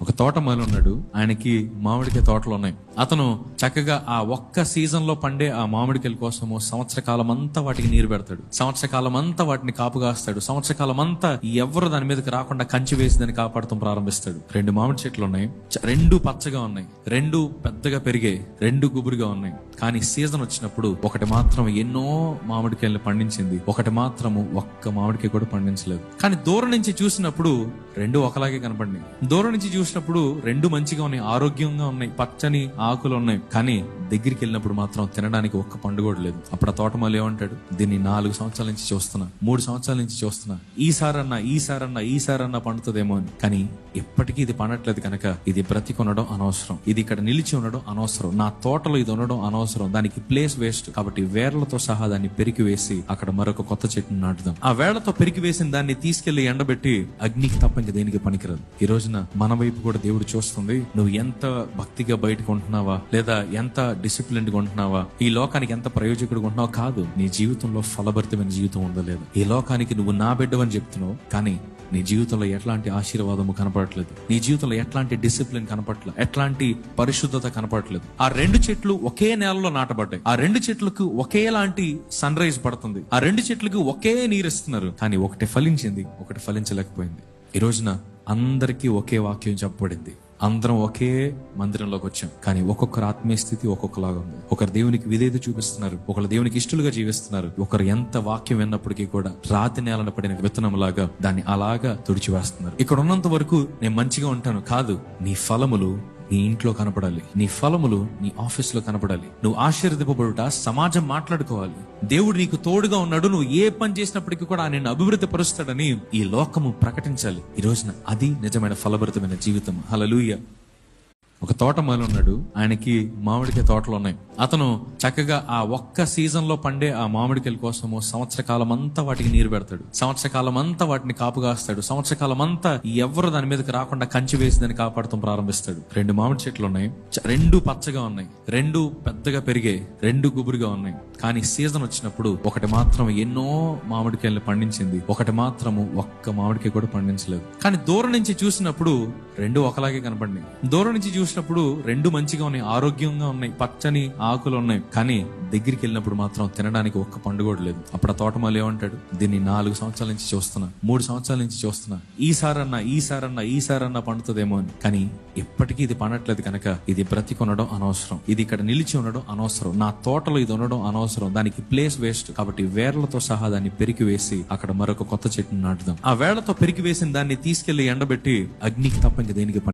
ఒక తోటమాలి ఉన్నాడు. ఆయనకి మామిడికాయ తోటలు ఉన్నాయి. అతను చక్కగా ఆ ఒక్క సీజన్ లో పండే ఆ మామిడికాయల కోసము సంవత్సర కాలం అంతా వాటికి నీరు పెడతాడు. సంవత్సర కాలం అంతా వాటిని కాపుగాస్తాడు. సంవత్సర కాలం అంతా ఎవరు దాని మీదకి రాకుండా కంచి వేసి దాన్ని కాపాడటం ప్రారంభిస్తాడు. 2 మామిడి చెట్లు ఉన్నాయి. 2 పచ్చగా ఉన్నాయి. 2 పెద్దగా పెరిగాయి. 2 గుబురుగా ఉన్నాయి. కానీ సీజన్ వచ్చినప్పుడు ఒకటి మాత్రం ఎన్నో మామిడికాయలు పండించింది. ఒకటి మాత్రము ఒక్క మామిడికాయ కూడా పండించలేదు. కానీ దూరం నుంచి చూసినప్పుడు 2 ఒకలాగే కనపడినాయి. దూరం నుంచి చూసినప్పుడు 2 మంచిగా ఉన్నాయి, ఆరోగ్యంగా ఉన్నాయి, పచ్చని ఆకులు ఉన్నాయి. కానీ దగ్గరికి వెళ్ళినప్పుడు మాత్రం తినడానికి ఒక్క పండు కూడా లేదు. అప్పుడు ఆ తోటమాలి ఏమంటాడు, దీన్ని 4 సంవత్సరాల నుంచి చూస్తున్నా, 3 సంవత్సరాల నుంచి చూస్తున్నా, ఈసారన్నా పండుతుందేమో అని. కానీ ఎప్పటికీ ఇది పండట్లేదు కనుక ఇది బ్రతికి ఉండడం అనవసరం, ఇది ఇక్కడ నిలిచి ఉండడం అనవసరం, నా తోటలో ఇది ఉండడం అనవసరం, దానికి ప్లేస్ వేస్ట్. కాబట్టి వేర్లతో సహా దాన్ని పెరికి వేసి అక్కడ మరొక కొత్త చెట్టును నాటుదాం. ఆ వేళ్లతో పెరికి వేసిన దాన్ని తీసుకెళ్లి ఎండబెట్టి అగ్నికి తప్ప ఇంకా దేనికి పనికిరాదు. ఈ రోజున మన వైపు కూడా దేవుడు చూస్తుంది. నువ్వు ఎంత భక్తిగా బయటకు ఉంటున్నావా, లేదా ఎంత డిసిప్లిన్ గా ఉంటున్నావా, ఈ లోకానికి ఎంత ప్రయోజకుడుగా ఉంటున్నావా కాదు, నీ జీవితంలో ఫలభరితమైన జీవితం ఉందో లేదు. ఈ లోకానికి నువ్వు నా బిడ్డవని చెప్తున్నావు, కానీ నీ జీవితంలో ఎట్లాంటి ఆశీర్వాదము కనపడట్లేదు. నీ జీవితంలో ఎట్లాంటి డిసిప్లిన్ కనపడట్లేదు, ఎట్లాంటి పరిశుద్ధత కనపడట్లేదు. ఆ 2 చెట్లు ఒకే నేలలో నాటబడ్డాయి. ఆ 2 చెట్లకు ఒకేలాంటి సన్ రైజ్ పడుతుంది. ఆ 2 చెట్లకు ఒకే నీరిస్తున్నారు. కానీ ఒకటి ఫలించింది, ఒకటి ఫలించలేకపోయింది. ఈ రోజున అందరికీ ఒకే వాక్యం చెప్పబడింది. అందరం ఒకే మందిరంలోకి వచ్చాం. కానీ ఒక్కొక్కరు ఆత్మీయ స్థితి ఒక్కొక్కలాగా ఉంది. ఒకరు దేవునికి విధేయత చూపిస్తున్నారు, ఒకరు దేవునికి ఇష్టలుగా జీవిస్తున్నారు. ఒకరు ఎంత వాక్యం విన్నప్పటికీ కూడా రాతి నేలను పడిన విత్తనం లాగా దాన్ని అలాగా తుడిచివేస్తున్నారు. ఇక్కడ ఉన్నంత వరకు నేను మంచిగా ఉంటాను కాదు, నీ ఫలములు నీ ఇంట్లో కనపడాలి, నీ ఫలములు నీ ఆఫీస్ లో కనపడాలి. నువ్వు ఆశీర్వదింపబడుట సమాజం మాట్లాడుకోవాలి. దేవుడు నీకు తోడుగా ఉన్నాడు, నువ్వు ఏ పని చేసినప్పటికీ కూడా ఆయన అభివృద్ధి పరుస్తాడని ఈ లోకము ప్రకటించాలి. ఈ రోజున అది నిజమైన ఫలభరితమైన జీవితం. హల్లెలూయా. ఒక తోటమాలి ఉన్నాడు. ఆయనకి మామిడికాయ తోటలు ఉన్నాయి. అతను చక్కగా ఆ ఒక్క సీజన్ లో పండే ఆ మామిడికాయల కోసము సంవత్సర కాలం అంతా వాటికి నీరు పెడతాడు. సంవత్సర కాలం అంతా వాటిని కాపుగాస్తాడు. సంవత్సర కాలం అంతా ఎవరు దాని మీదకి రాకుండా కంచి వేసి దాన్ని కాపాడటం ప్రారంభిస్తాడు. 2 మామిడి చెట్లు ఉన్నాయి. 2 పచ్చగా ఉన్నాయి. 2 పెద్దగా పెరిగాయి. 2 గుబురుగా ఉన్నాయి. కానీ సీజన్ వచ్చినప్పుడు ఒకటి మాత్రం ఎన్నో మామిడికాయలు పండించింది. ఒకటి మాత్రము ఒక్క మామిడికాయ కూడా పండించలేదు. కానీ దూరం నుంచి చూసినప్పుడు 2 ఒకలాగే కనపడినాయి. దూరం నుంచి చూసినప్పుడు 2 మంచిగా ఉన్నాయి, ఆరోగ్యంగా ఉన్నాయి, పచ్చని ఆకులు ఉన్నాయి. కానీ దగ్గరికి వెళ్ళినప్పుడు మాత్రం తినడానికి ఒక్క పండు కూడా లేదు. అప్పుడు ఆ తోటమాలి ఏమంటాడు, దీన్ని 4 సంవత్సరాల నుంచి చూస్తున్నా, 3 సంవత్సరాల నుంచి చూస్తున్నా, ఈసారన్నా పండుతుందేమో అని. కానీ ఎప్పటికీ ఇది పండట్లేదు కనుక ఇది బ్రతికి ఉండడం అనవసరం, ఇది ఇక్కడ నిలిచి ఉండడం అనవసరం, నా తోటలో ఇది ఉండడం అనవసరం, దానికి ప్లేస్ వేస్ట్. కాబట్టి వేర్లతో సహా దాన్ని పెరికి వేసి అక్కడ మరొక కొత్త చెట్టును నాటుదాం. ఆ వేళ్లతో పెరికి వేసిన దాన్ని తీసుకెళ్లి ఎండబెట్టి అగ్నికి తప్ప ఇంకా దేనికి